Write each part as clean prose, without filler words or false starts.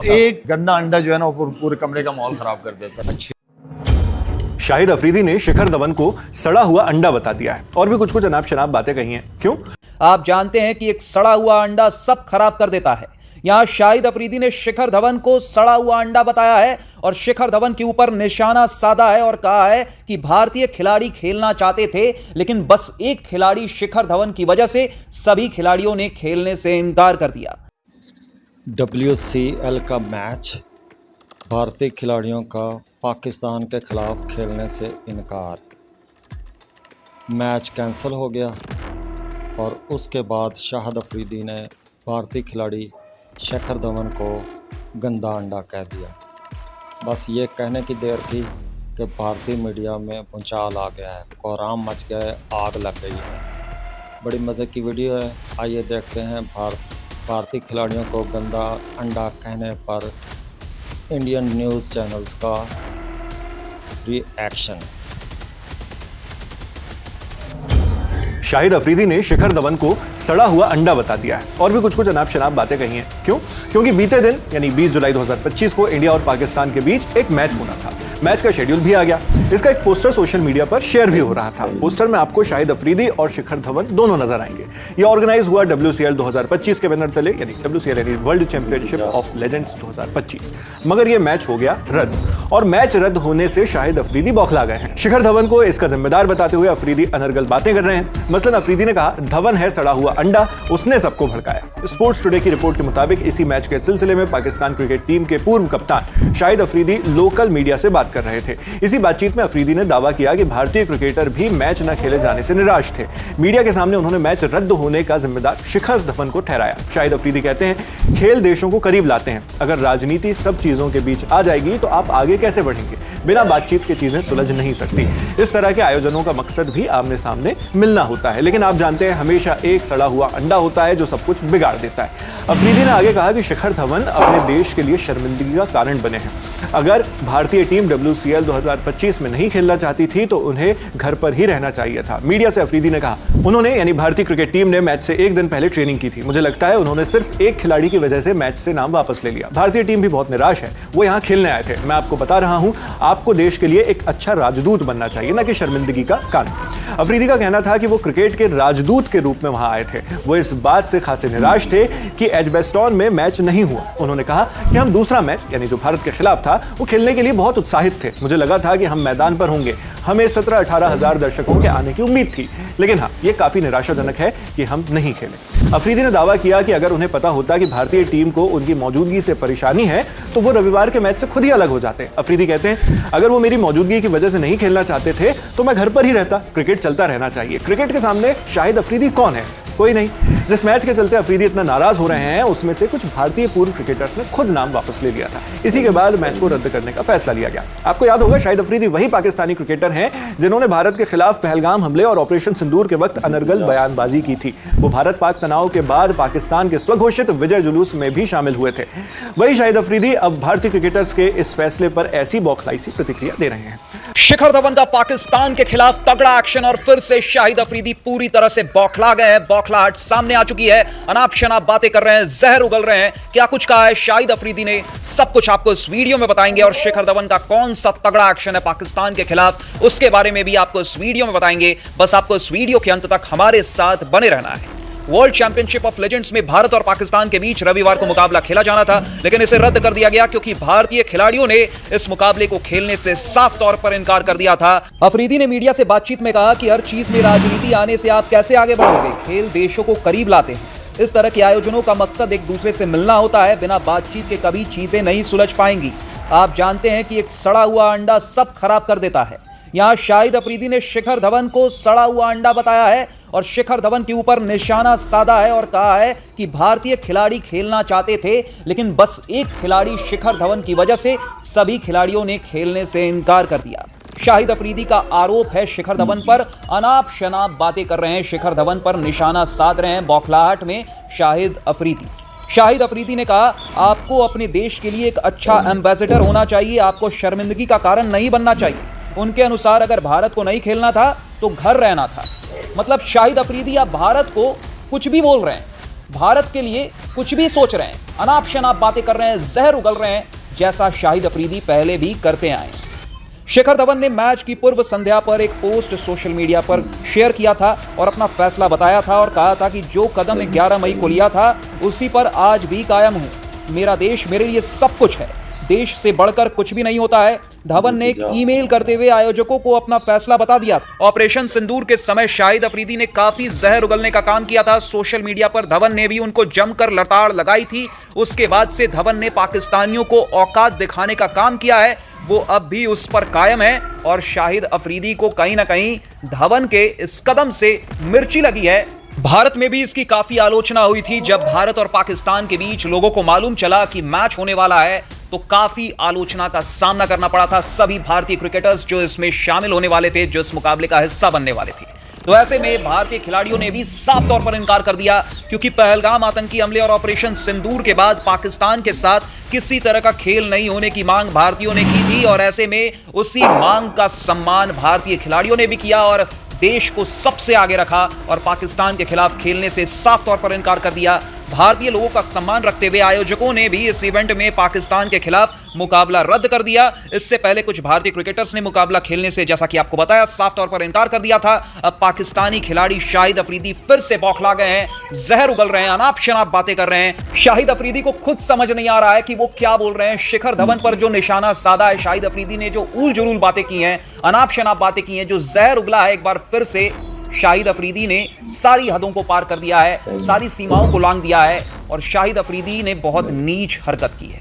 एक गंदा अंडा जो है ना वो पूरे कमरे का माहौल खराब कर देता है। शाहिद अफरीदी ने शिखर धवन को सड़ा हुआ अंडा बता दिया है और भी कुछ कुछ अनाप शनाप बातें कही हैं। क्यों? आप जानते हैं कि एक सड़ा हुआ अंडा सब खराब कर देता है। यहां शाहिद अफरीदी ने शिखर धवन को सड़ा हुआ अंडा बताया है और शिखर धवन के ऊपर निशाना साधा है और कहा है कि भारतीय खिलाड़ी खेलना चाहते थे, लेकिन बस एक खिलाड़ी शिखर धवन की वजह से सभी खिलाड़ियों ने खेलने से इनकार कर दिया। WCL का मैच, भारतीय खिलाड़ियों का पाकिस्तान के खिलाफ खेलने से इनकार। मैच कैंसिल हो गया और उसके बाद शाहिद अफरीदी ने भारतीय खिलाड़ी शिखर धवन को गंदा अंडा कह दिया। बस ये कहने की देर थी कि भारतीय मीडिया में भूचाल आ गया है, कोहराम मच गया है, आग लग गई है। बड़ी मज़े की वीडियो है, आइए देखते हैं भारतीय खिलाड़ियों को गंदा अंडा कहने पर इंडियन न्यूज़ चैनल्स का रिएक्शन। शाहिद अफरीदी ने शिखर धवन को सड़ा हुआ अंडा बता दिया है और भी कुछ कुछ अनाप शनाप बातें कही हैं। क्यों? क्योंकि बीते दिन यानी 20 जुलाई 2025 को इंडिया और पाकिस्तान के बीच एक मैच होना था। मैच का शेड्यूल भी आ गया। इसका एक पोस्टर सोशल मीडिया पर शेयर भी हो रहा था। पोस्टर में आपको शाहिद अफरीदी और शिखर धवन दोनों नजर आएंगे। यह ऑर्गेनाइज हुआ WCL 2025 के बैनर तले यानी WCL यानी वर्ल्ड चैंपियनशिप ऑफ लेजेंड्स 2025। मगर यह मैच हो गया रद्द और मैच रद्द होने से शाहिद अफरीदी बौखला गए हैं। शिखर धवन को इसका जिम्मेदार बताते हुए अफरीदी अनर्गल बातें कर रहे हैं। मसलन अफरीदी ने कहा धवन है सड़ा हुआ अंडा, उसने सबको भड़काया। स्पोर्ट्स टुडे की रिपोर्ट के मुताबिक इसी मैच के सिलसिले में पाकिस्तान क्रिकेट टीम के पूर्व कप्तान शाहिद अफरीदी लोकल मीडिया से बात कर रहे थे। इसी बातचीत में अफरीदी ने दावा किया कि भारतीय क्रिकेटर भी मैच न खेले जाने से निराश थे। मीडिया के सामने उन्होंने मैच रद्द होने का जिम्मेदार शिखर धवन को ठहराया। शाहिद अफरीदी कहते हैं खेल देशों को करीब लाते हैं, अगर राजनीति सब चीजों के बीच आ जाएगी तो आप आगे कैसे बढ़ेंगे? बिना बातचीत के चीजें सुलझ नहीं सकती। इस तरह के आयोजनों का मकसद भी आमने सामने मिलना होता है, लेकिन आप जानते हैं हमेशा एक सड़ा हुआ अंडा होता है जो सब कुछ बिगाड़ देता है। अफरीदी ने आगे कहा कि शिखर धवन अपने देश के लिए शर्मिंदगी का कारण बने हैं। अगर भारतीय टीम WCL 2025 में नहीं खेलना चाहती थी तो उन्हें घर पर ही रहना चाहिए था। मीडिया से अफरीदी ने कहा उन्होंने यानी भारतीय क्रिकेट टीम ने मैच से एक दिन पहले ट्रेनिंग की थी। मुझे लगता है उन्होंने सिर्फ एक खिलाड़ी की वजह से मैच से नाम वापस ले लिया। भारतीय टीम भी बहुत निराश है, वो यहाँ खेलने आए थे। मैं आपको बता रहा हूँ, आपको देश के लिए एक अच्छा राजदूत बनना चाहिए, ना कि शर्मिंदगी का कारण। अफरीदी का कहना था कि वो क्रिकेट के राजदूत के रूप में वहां आए थे। वो इस बात से खासे निराश थे कि एजबेस्टन में मैच नहीं हुआ। उन्होंने कहा कि हम दूसरा मैच यानी जो भारत के खिलाफ था वो खेलने के लिए बहुत उत्साहित थे। मुझे लगा था कि हम मैदान पर होंगे, हमें 17-18 हजार दर्शकों के आने की उम्मीद थी, लेकिन हाँ, ये काफी निराशाजनक है कि हम नहीं खेले। अफरीदी ने दावा किया कि अगर उन्हें पता होता कि भारतीय टीम को उनकी मौजूदगी से परेशानी है तो वो रविवार के मैच से खुद ही अलग हो जाते। अफरीदी कहते हैं अगर वो मेरी मौजूदगी की वजह से नहीं खेलना चाहते थे तो मैं घर पर ही रहता। क्रिकेट चलता रहना चाहिए। क्रिकेट के सामने शाहिद अफरीदी कौन है? कोई नहीं। जिस मैच के चलते अफरीदी इतना नाराज हो रहे हैं उसमें से कुछ भारतीय पूर्व क्रिकेटर्स ने खुद नाम वापस ले लिया था। इसी के बाद मैच को रद्द करने का फैसला लिया गया। आपको याद होगा शाहिद अफरीदी वही पाकिस्तानी क्रिकेटर हैं जिन्होंने भारत के खिलाफ पहलगाम हमले और ऑपरेशन सिंदूर के वक्त अनर्गल बयानबाजी की थी। वो भारत पाक तनाव के बाद पाकिस्तान के स्वघोषित विजय जुलूस में भी शामिल हुए थे। वही शाहिद अफरीदी अब भारतीय क्रिकेटर्स के इस फैसले पर ऐसी बौखलाई सी प्रतिक्रिया दे रहे हैं। शिखर धवन का पाकिस्तान के खिलाफ तगड़ा एक्शन और फिर से शाहिद अफरीदी पूरी तरह से बौखला गए हैं। बौखलाहट सामने आ चुकी है, अनाप शनाप बातें कर रहे हैं, जहर उगल रहे हैं। क्या कुछ कहा है शाहिद अफरीदी ने, सब कुछ आपको इस वीडियो में बताएंगे। और शिखर धवन का कौन सा तगड़ा एक्शन है पाकिस्तान के खिलाफ, उसके बारे में भी आपको इस वीडियो में बताएंगे। बस आपको इस वीडियो के अंत तक हमारे साथ बने रहना है। वर्ल्ड चैंपियनशिप ऑफ लेजेंड्स में भारत और पाकिस्तान के बीच रविवार को मुकाबला खेला जाना था, लेकिन इसे रद्द कर दिया गया क्योंकि भारतीय खिलाड़ियों ने इस मुकाबले को खेलने से साफ तौर पर इनकार कर दिया था। अफरीदी ने मीडिया से बातचीत में कहा कि हर चीज में राजनीति आने से आप कैसे आगे बढ़ोगे? खेल देशों को करीब लाते हैं। इस तरह के आयोजनों का मकसद एक दूसरे से मिलना होता है। बिना बातचीत के कभी चीजें नहीं सुलझ पाएंगी। आप जानते हैं कि एक सड़ा हुआ अंडा सब खराब कर देता है। यहां शाहिद अफरीदी ने शिखर धवन को सड़ा हुआ अंडा बताया है और शिखर धवन के ऊपर निशाना साधा है और कहा है कि भारतीय खिलाड़ी खेलना चाहते थे, लेकिन बस एक खिलाड़ी शिखर धवन की वजह से सभी खिलाड़ियों ने खेलने से इनकार कर दिया। शाहिद अफरीदी का आरोप है शिखर धवन पर अनाप शनाप बातें कर रहे हैं, शिखर धवन पर निशाना साध रहे हैं। बौखलाहट में शाहिद अफरीदी ने कहा आपको अपने देश के लिए एक अच्छा एम्बेसडर होना चाहिए, आपको शर्मिंदगी का कारण नहीं बनना चाहिए। उनके अनुसार अगर भारत को नहीं खेलना था तो घर रहना था। मतलब शाहिद अफरीदी अब भारत को कुछ भी बोल रहे हैं। भारत के लिए कुछ भी सोच रहे हैं, अनाप शनाप बातें कर रहे हैं, जहर उगल रहे हैं, जैसा शाहिद अफरीदी पहले भी करते आए हैं। शिखर धवन ने मैच की पूर्व संध्या पर एक पोस्ट सोशल मीडिया पर शेयर किया था और अपना फैसला बताया था और कहा था कि जो कदम 11 मई को लिया था उसी पर आज भी कायम हूं। मेरा देश मेरे लिए सब कुछ है, देश से बढ़कर कुछ भी नहीं होता है। धवन ने एक ईमेल करते हुए आयोजकों को अपना फैसला बता दिया था। ऑपरेशन सिंदूर के समय शाहिद अफरीदी ने काफी जहर उगलने का काम किया था। सोशल मीडिया पर धवन ने भी उनको जमकर लताड़ लगाई थी। उसके बाद से धवन ने पाकिस्तानियों को औकात दिखाने का काम किया है, वो अब भी उस पर कायम है और शाहिद अफरीदी को कहीं ना कहीं धवन के इस कदम से मिर्ची लगी है। भारत में भी इसकी काफी आलोचना हुई थी। जब भारत और पाकिस्तान के बीच लोगों को मालूम चला कि मैच होने वाला है तो काफी आलोचना का सामना करना पड़ा था सभी भारतीय क्रिकेटर्स जो इसमें शामिल होने वाले थे, जो इस मुकाबले का हिस्सा बनने वाले थे। तो ऐसे में भारतीय खिलाड़ियों ने भी साफ तौर पर इनकार कर दिया, क्योंकि पहलगाम आतंकी हमले और ऑपरेशन सिंदूर के बाद पाकिस्तान के साथ किसी तरह का खेल नहीं होने की मांग भारतीयों ने की थी और ऐसे में उसी मांग का सम्मान भारतीय खिलाड़ियों ने भी किया और देश को सबसे आगे रखा और पाकिस्तान के खिलाफ खेलने से साफ तौर पर इनकार कर दिया। भारतीय लोगों का सम्मान रखते हुए आयोजकों ने भी इस इवेंट में पाकिस्तान के खिलाफ मुकाबला रद्द कर दिया। इससे पहले कुछ भारतीय क्रिकेटर्स ने मुकाबला खेलने से, जैसा कि आपको बताया, साफ तौर पर इनकार कर दिया था। अब पाकिस्तानी खिलाड़ी शाहिद अफरीदी फिर से बौखला गए हैं, जहर उगल रहे हैं, अनाप शनाप बातें कर रहे हैं। शाहिद अफरीदी को खुद समझ नहीं आ रहा है कि वो क्या बोल रहे हैं। शिखर धवन पर जो निशाना साधा है शाहिद अफरीदी ने, जो उल जुलूल बातें की हैं, अनाप शनाप बातें की हैं, जो जहर उगला है, एक बार फिर से शाहिद अफरीदी ने सारी हदों को पार कर दिया है, सारी सीमाओं को लांघ दिया है और शाहिद अफरीदी ने बहुत नीच हरकत की है।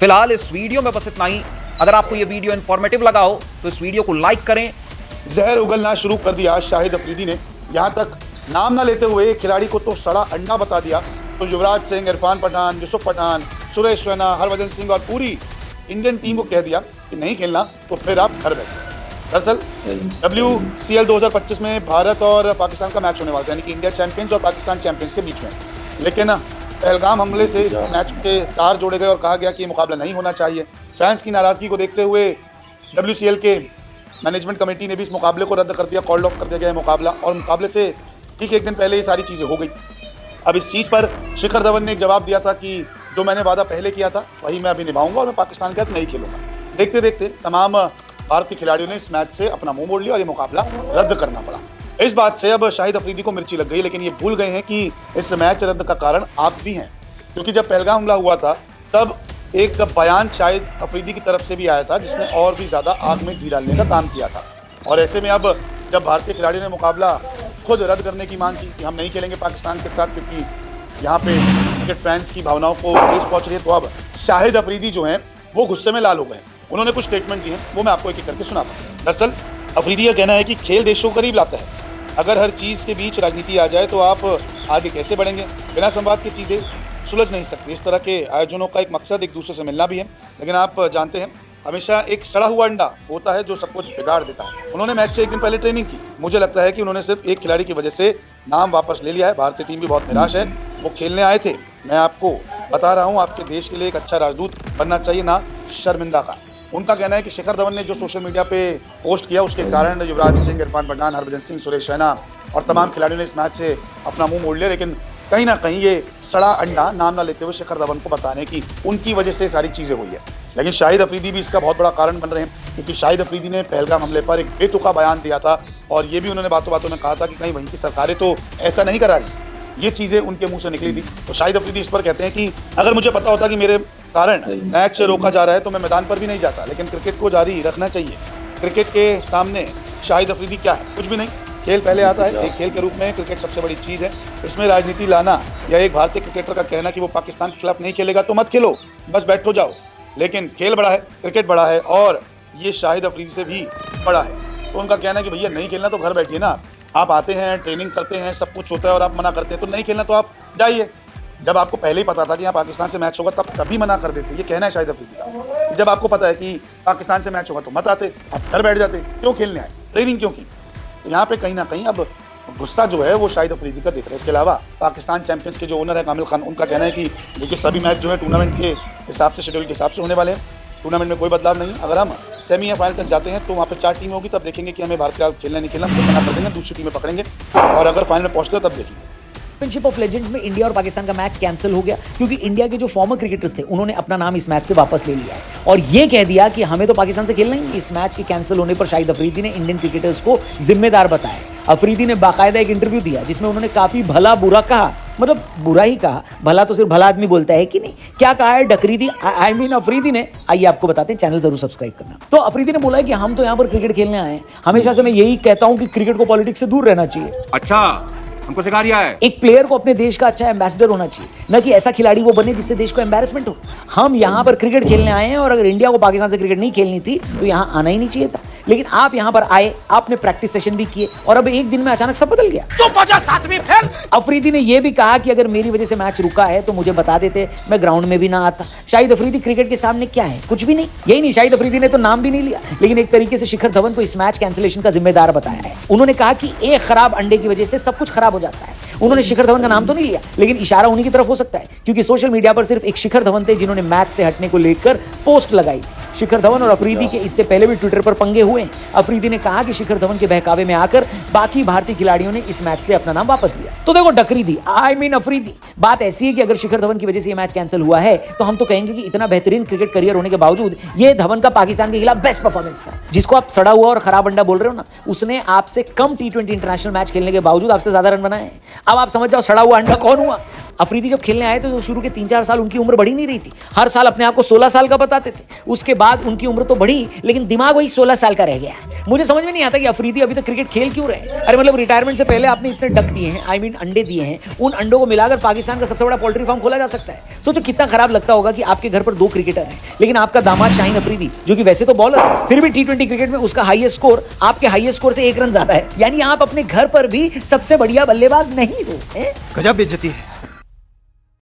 फिलहाल इस वीडियो में बस इतना ही। अगर आपको यह वीडियो इन्फॉर्मेटिव लगा हो तो इस वीडियो को लाइक करें। जहर उगलना शुरू कर दिया शाहिद अफरीदी ने, यहाँ तक नाम ना लेते हुए खिलाड़ी को तो सड़ा अंडा बता दिया। तो युवराज सिंह, इरफान पठान, यूसुफ पठान, सुरेश रैना, हरभजन सिंह और पूरी इंडियन टीम को कह दिया कि नहीं खेलना तो फिर आप घर बैठे। दरअसल WCL 2025 में भारत और पाकिस्तान का मैच होने वाला था, यानी कि इंडिया चैंपियंस और पाकिस्तान चैंपियंस के बीच में। लेकिन पहलगाम हमले से इस मैच के तार जोड़े गए और कहा गया कि ये मुकाबला नहीं होना चाहिए। फैंस की नाराज़गी को देखते हुए WCL के मैनेजमेंट कमेटी ने भी इस मुकाबले को रद्द कर दिया, कॉल्ड ऑफ कर दिया गया मुकाबला। और मुकाबले से ठीक एक दिन पहले ये सारी चीज़ें हो गई। अब इस चीज़ पर शिखर धवन ने एक जवाब दिया था कि जो मैंने वादा पहले किया था वही मैं अभी निभाऊंगा और मैं पाकिस्तान के साथ नहीं खेलूंगा। देखते देखते तमाम भारतीय खिलाड़ियों ने इस मैच से अपना मुंह मोड़ लिया और ये मुकाबला रद्द करना पड़ा। इस बात से अब शाहिद अफरीदी को मिर्ची लग गई, लेकिन ये भूल गए हैं कि इस मैच रद्द का कारण आप भी हैं। क्योंकि जब पहलगाम हमला हुआ था तब एक बयान शाहिद अफरीदी की तरफ से भी आया था जिसने और भी ज़्यादा आग में घी डालने का काम किया था। और ऐसे में अब जब भारतीय खिलाड़ियों ने मुकाबला खुद रद्द करने की मांग की कि हम नहीं खेलेंगे पाकिस्तान के साथ क्योंकि यहाँ पे क्रिकेट फैंस की भावनाओं को ठेस पहुँच रही है, तो अब शाहिद अफरीदी जो हैं वो गुस्से में लाल हो गए। उन्होंने कुछ स्टेटमेंट दिए हैं, वो मैं आपको एक एक करके सुनाता हूँ। दरअसल अफरीदी का कहना है कि खेल देशों को करीब लाता है। अगर हर चीज़ के बीच राजनीति आ जाए तो आप आगे कैसे बढ़ेंगे? बिना संवाद की चीज़ें सुलझ नहीं सकती। इस तरह के आयोजनों का एक मकसद एक दूसरे से मिलना भी है, लेकिन आप जानते हैं हमेशा एक सड़ा हुआ अंडा होता है जो सब कुछ बिगाड़ देता है। उन्होंने मैच से एक दिन पहले ट्रेनिंग की। मुझे लगता है कि उन्होंने सिर्फ एक खिलाड़ी की वजह से नाम वापस ले लिया है। भारतीय टीम भी बहुत निराश है। वो खेलने आए थे। मैं आपको बता रहा हूँ, आपके देश के लिए एक अच्छा राजदूत बनना चाहिए, ना शर्मिंदा का। उनका कहना है कि शिखर धवन ने जो सोशल मीडिया पे पोस्ट किया उसके कारण युवराज सिंह, इरफान पठान, हरभजन सिंह, सुरेश रैना और तमाम खिलाड़ियों ने इस मैच से अपना मुंह मोड़ लिया। लेकिन कहीं ना कहीं ये सड़ा अंडा नाम ना लेते हुए शिखर धवन को बताने की उनकी वजह से सारी चीज़ें हुई है। लेकिन शाहिद अफरीदी भी इसका बहुत बड़ा कारण बन रहे हैं, क्योंकि शाहिद अफरीदी ने पहलगाम हमले पर एक बेतुका बयान दिया था और ये भी उन्होंने बातों बातों में कहा था कि कहीं वहीं की सरकारें तो ऐसा नहीं करा रही। ये चीज़ें उनके मुंह से निकली थी। तो शाहिद अफरीदी इस पर कहते हैं कि अगर मुझे पता होता कि मेरे कारण मैच रोका जा रहा है तो मैं मैदान पर भी नहीं जाता, लेकिन क्रिकेट को जारी रखना चाहिए। क्रिकेट के सामने शाहिद अफरीदी क्या है? कुछ भी नहीं। खेल पहले आता है। एक खेल के रूप में क्रिकेट सबसे बड़ी चीज़ है। इसमें राजनीति लाना या एक भारतीय क्रिकेटर का कहना कि वो पाकिस्तान के खिलाफ नहीं खेलेगा तो मत खेलो, बस बैठो जाओ। लेकिन खेल बड़ा है, क्रिकेट बड़ा है और ये शाहिद अफरीदी से भी बड़ा है। तो उनका कहना है कि भैया नहीं खेलना तो घर बैठिए ना। आप आते हैं, ट्रेनिंग करते हैं, सब कुछ होता है और आप मना करते हैं, तो नहीं खेलना तो आप जाइए। जब आपको पहले ही पता था कि यहाँ पाकिस्तान से मैच होगा तब तभी मना कर देते। ये कहना है शाहिद अफरीदी का। जब आपको पता है कि पाकिस्तान से मैच होगा तो मत आते, आप घर बैठ जाते। क्यों खेलने आए? ट्रेनिंग क्यों की? तो यहाँ पे कहीं ना कहीं अब गुस्सा जो है वो शाहिद अफरीदी का दिख रहा है। इसके अलावा पाकिस्तान चैंपियंस के जो ओनर है कामिल खान, उनका कहना है कि देखिए सभी मैच जो है टूर्नामेंट के हिसाब से, शेड्यूल के हिसाब से होने वाले हैं। टूर्नामेंट में कोई बदलाव नहीं। अगर हम सेमी या फाइनल तक जाते हैं तो वहाँ पे 4 टीमें होगी, तब देखेंगे कि हमें भारत के खेलना नहीं खेलना, तो मना कर देंगे, दूसरी टीमें पकड़ेंगे और अगर फाइनल में पहुँचते हो तब देखेंगे। चैंपियनशिप ऑफ लेजेंड्स में इंडिया और पाकिस्तान का मैच कैंसिल हो गया क्योंकि इंडिया के जो फॉर्मर क्रिकेटर्स थे उन्होंने अपना नाम इस मैच से वापस ले लिया है और ये कह दिया कि हमें तो पाकिस्तान से खेलना ही नहीं। इस मैच के कैंसिल होने पर शाहिद अफरीदी ने इंडियन क्रिकेटर्स को जिम्मेदार बताया। अफरीदी ने बाकायदा एक इंटरव्यू दिया जिसमें उन्होंने काफी भला बुरा कहा, मतलब बुरा ही कहा, भला तो सिर्फ भला आदमी बोलता है कि नहीं। क्या कहा है डकरीदी आई मीन अफरीदी ने, आइए आपको बताते हैं, चैनल जरूर सब्सक्राइब करना। तो अफरीदी ने बोला है कि हम तो यहाँ पर क्रिकेट खेलने आए हैं, हमेशा से मैं यही कहता हूँ कि क्रिकेट को पॉलिटिक्स से दूर रहना चाहिए। अच्छा, हमको सिखा दिया है। एक प्लेयर को अपने देश का अच्छा एम्बेसडर होना चाहिए, न कि ऐसा खिलाड़ी वो बने जिससे देश को एम्बैरेसमेंट हो। हम यहाँ पर क्रिकेट खेलने आए हैं और अगर इंडिया को पाकिस्तान से क्रिकेट नहीं खेलनी थी तो यहाँ आना ही नहीं चाहिए था। लेकिन आप यहाँ पर आए, आपने प्रैक्टिस सेशन भी किए और अब एक दिन में अचानक सब बदल गया। चुप हो जा सातवीं फेल। अफरीदी ने यह भी कहा कि अगर मेरी वजह से मैच रुका है तो मुझे बता देते, मैं ग्राउंड में भी ना आता। शाहिद अफरीदी क्रिकेट के सामने क्या है? कुछ भी नहीं। यही नहीं, शाहिद अफरीदी ने तो नाम भी नहीं लिया, लेकिन एक तरीके से शिखर धवन को इस मैच कैंसिलेशन का जिम्मेदार बताया है। उन्होंने कहा कि एक खराब अंडे की वजह से सब कुछ खराब हो जाता है। उन्होंने शिखर धवन का नाम तो नहीं लिया, लेकिन इशारा उन्हीं की तरफ हो सकता है क्योंकि सोशल मीडिया पर सिर्फ एक शिखर धवन थे जिन्होंने मैच से हटने को लेकर पोस्ट लगाई। शिखर धवन और अफरीदी के इससे पहले भी ट्विटर पर पंगे हुए। अफरीदी ने कहा कि शिखर धवन के बहकावे में आकर बाकी भारतीय खिलाड़ियों ने इस मैच से अपना नाम वापस लिया। तो देखो डकरीदी आई मीन अफरीदी, बात ऐसी है कि अगर शिखर धवन की वजह से ये मैच कैंसिल हुआ है तो हम तो कहेंगे कि इतना बेहतरीन क्रिकेट करियर होने के बावजूद ये धवन का पाकिस्तान के खिलाफ बेस्ट परफॉर्मेंस था। जिसको आप सड़ा हुआ और खराब अंडा बोल रहे हो ना, उसने आपसे कम T20 इंटरनेशनल मैच खेलने के बावजूद आपसे ज्यादा रन बनाए। अब आप समझ जाओ सड़ा हुआ अंडा कौन हुआ। अफरीदी जब खेलने आए तो शुरू के 3-4 साल उनकी उम्र बढ़ी नहीं रही थी, हर साल अपने आप को 16 साल का बताते थे। उसके बाद उनकी उम्र तो बढ़ी लेकिन दिमाग वही 16 साल का रह गया। मुझे समझ में नहीं आता कि अफरीदी अभी तक क्रिकेट खेल क्यों रहे। अरे मतलब रिटायरमेंट से पहले आपने इतने डक दिए हैं, आई मीन अंडे दिए हैं, उन अंडों को मिलाकर पाकिस्तान का सबसे बड़ा पोल्ट्री फार्म खोला जा सकता है। सोचो कितना खराब लगता होगा कि आपके घर पर 2 क्रिकेटर हैं लेकिन आपका दामाद शाहीन अफरीदी जो कि वैसे तो बॉलर है, फिर भी T20 क्रिकेट में उसका हाईएस्ट स्कोर आपके हाईएस्ट स्कोर से 1 रन ज्यादा है। यानी आप अपने घर पर भी सबसे बढ़िया बल्लेबाज नहीं हो। गजब बेइज्जती है।